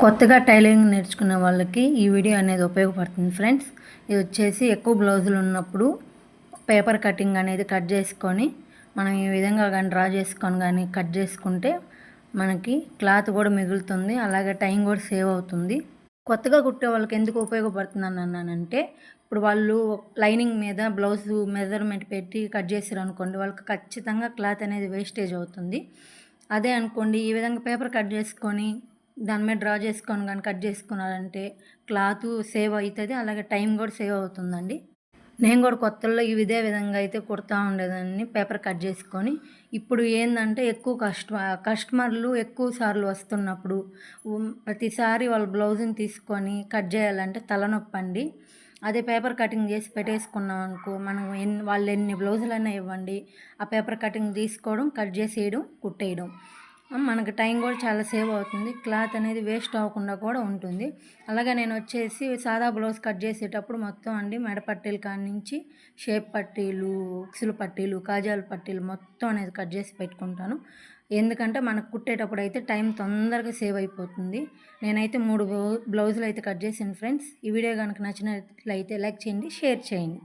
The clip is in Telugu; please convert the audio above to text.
కొత్తగా టైలరింగ్ నేర్చుకునే వాళ్ళకి ఈ వీడియో అనేది ఉపయోగపడుతుంది ఫ్రెండ్స్. ఇది వచ్చేసి ఎక్కువ బ్లౌజులు ఉన్నప్పుడు పేపర్ కటింగ్ అనేది కట్ చేసుకొని మనం ఈ విధంగా కానీ డ్రా చేసుకొని కానీ కట్ చేసుకుంటే మనకి క్లాత్ కూడా మిగులుతుంది, అలాగే టైం కూడా సేవ్ అవుతుంది. కొత్తగా కుట్టే వాళ్ళకి ఎందుకు ఉపయోగపడుతుంది అన్నానంటే, ఇప్పుడు వాళ్ళు లైనింగ్ మీద బ్లౌజ్ మెజర్మెంట్ పెట్టి కట్ చేసారు అనుకోండి, వాళ్ళకి ఖచ్చితంగా క్లాత్ అనేది వేస్టేజ్ అవుతుంది. అదే అనుకోండి ఈ విధంగా పేపర్ కట్ చేసుకొని దాని మీద డ్రా చేసుకొని కానీ కట్ చేసుకున్నారంటే క్లాత్ సేవ్ అవుతుంది, అలాగే టైం కూడా సేవ్ అవుతుందండి. నేను కూడా కొత్తల్లో ఇదే విధంగా అయితే కుడతా ఉండేదాన్ని, పేపర్ కట్ చేసుకొని. ఇప్పుడు ఏందంటే ఎక్కువ కస్టమర్లు ఎక్కువ సార్లు వస్తున్నప్పుడు ప్రతిసారి వాళ్ళ బ్లౌజ్ని తీసుకొని కట్ చేయాలంటే తలనొప్పండి. అదే పేపర్ కటింగ్ చేసి పెట్టేసుకున్నాం అనుకో, మనం వాళ్ళు ఎన్ని బ్లౌజులైనా ఇవ్వండి, ఆ పేపర్ కటింగ్ తీసుకోవడం, కట్ చేసేయడం, కుట్టేయడం. మనకు టైం కూడా చాలా సేవ్ అవుతుంది, క్లాత్ అనేది వేస్ట్ అవ్వకుండా కూడా ఉంటుంది. అలాగే నేను వచ్చేసి సాదా బ్లౌజ్ కట్ చేసేటప్పుడు మొత్తం అండి మెడ పట్టీలు కాడి నుంచి షేప్ పట్టీలు, ఉక్సులు పట్టీలు, కాజాల పట్టీలు మొత్తం అనేది కట్ చేసి పెట్టుకుంటాను. ఎందుకంటే మనకు కుట్టేటప్పుడు అయితే టైం తొందరగా సేవ్ అయిపోతుంది. నేనైతే 3 బ్లౌజులు అయితే కట్ చేశాను ఫ్రెండ్స్. ఈ వీడియో కనుక నచ్చినట్లయితే లైక్ చేయండి, షేర్ చేయండి.